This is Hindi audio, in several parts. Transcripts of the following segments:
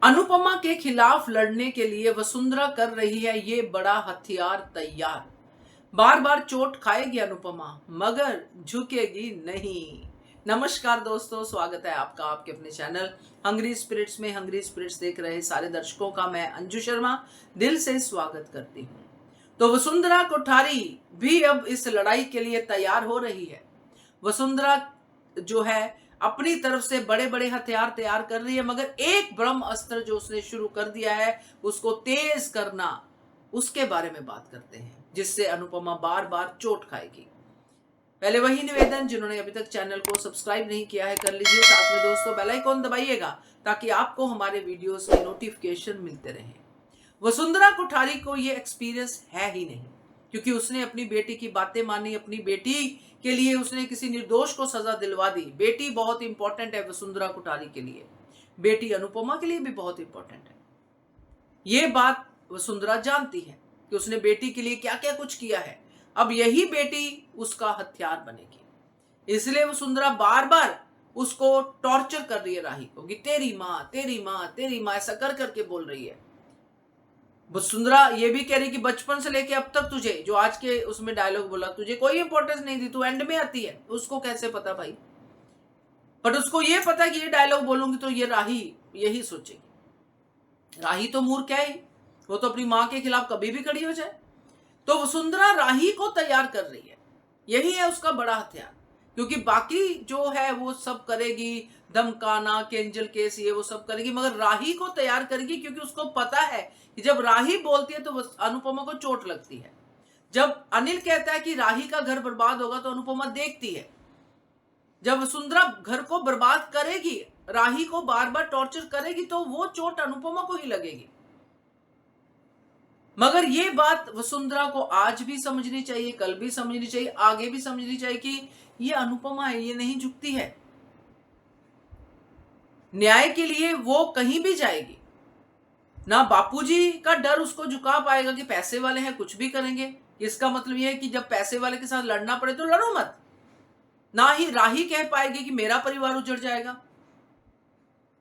अनुपमा के खिलाफ लड़ने के लिए वसुंधरा कर रही है ये बड़ा हथियार तैयार। बार बार चोट खाएगी अनुपमा मगर झुकेगी नहीं। नमस्कार दोस्तों, स्वागत है आपका आपके अपने चैनल हंग्री स्पिरिट्स में। हंग्री स्पिरिट्स देख रहे सारे दर्शकों का मैं अंजू शर्मा दिल से स्वागत करती हूँ। तो वसुंधरा कोठारी भी अब इस लड़ाई के लिए तैयार हो रही है। वसुंधरा जो है अपनी तरफ से बड़े बड़े हथियार तैयार कर रही है, मगर एक ब्रह्म अस्त्र जो उसने शुरू कर दिया है उसको तेज करना, उसके बारे में बात करते हैं, जिससे अनुपमा बार बार चोट खाएगी। पहले वही निवेदन, जिन्होंने अभी तक चैनल को सब्सक्राइब नहीं किया है कर लीजिए, साथ में दोस्तों बेल आइकॉन दबाइएगा ताकि आपको हमारे वीडियोस के नोटिफिकेशन मिलते रहें। वसुंधरा कोठारी को ये एक्सपीरियंस है ही नहीं, क्योंकि उसने अपनी बेटी की बातें मानी, अपनी बेटी के लिए उसने किसी निर्दोष को सजा दिलवा दी। बेटी बहुत इंपॉर्टेंट है वसुंधरा कोठारी के लिए, बेटी अनुपमा के लिए भी बहुत इंपॉर्टेंट है। ये बात वसुंधरा जानती है कि उसने बेटी के लिए क्या क्या कुछ किया है। अब यही बेटी उसका हथियार बनेगी, इसलिए वसुंधरा बार बार उसको टॉर्चर कर रही है राही को कि तेरी माँ तेरी माँ तेरी माँ, ऐसा कर करके बोल रही है। वसुंधरा ये भी कह रही कि बचपन से लेके अब तक तुझे, जो आज के उसमें डायलॉग बोला, तुझे कोई इंपॉर्टेंस नहीं दी, तू एंड में आती है। उसको कैसे पता भाई, बट उसको ये पता कि ये डायलॉग बोलूंगी तो ये राही यही सोचेगी। राही तो मूर्ख है ही, वो तो अपनी माँ के खिलाफ कभी भी खड़ी हो जाए। तो वसुंधरा राही को तैयार कर रही है, यही है उसका बड़ा हथियार। क्योंकि बाकी जो है वो सब करेगी, धमकाना, केंजल केस, ये वो सब करेगी, मगर राही को तैयार करेगी, क्योंकि उसको पता है कि जब राही बोलती है तो अनुपमा को चोट लगती है। जब अनिल कहता है कि राही का घर बर्बाद होगा तो अनुपमा देखती है। जब वसुंधरा घर को बर्बाद करेगी, राही को बार बार टॉर्चर करेगी, तो वो चोट अनुपमा को ही लगेगी। मगर ये बात वसुंधरा को आज भी समझनी चाहिए, कल भी समझनी चाहिए, आगे भी समझनी चाहिए कि ये अनुपमा है, ये नहीं झुकती है। न्याय के लिए वो कहीं भी जाएगी। ना बापूजी का डर उसको झुका पाएगा कि पैसे वाले हैं कुछ भी करेंगे। इसका मतलब यह है कि जब पैसे वाले के साथ लड़ना पड़े तो लड़ो मत। ना ही राही कह पाएगी कि मेरा परिवार उजड़ जाएगा।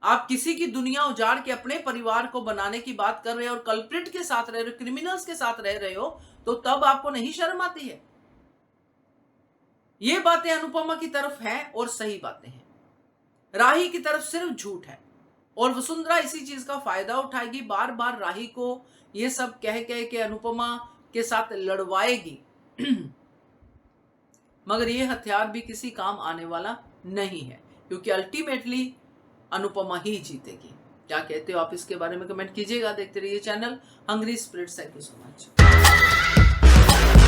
आप किसी की दुनिया उजाड़ के अपने परिवार को बनाने की बात कर रहे हो और कल्प्रिट के साथ रह रहे हो, क्रिमिनल्स के साथ रह रहे हो, तो तब आपको नहीं शर्म आती है? ये बातें अनुपमा की तरफ है और सही बातें हैं, राही की तरफ सिर्फ झूठ है। और वसुंधरा इसी चीज का फायदा उठाएगी, बार बार राही को ये सब कह कह के अनुपमा के साथ लड़वाएगी। मगर ये हथियार भी किसी काम आने वाला नहीं है, क्योंकि अल्टीमेटली अनुपमा ही जीतेगी। क्या कहते हो आप इसके बारे में कमेंट कीजिएगा। देखते रहिए channel Hungry Spirits. Thank you so much.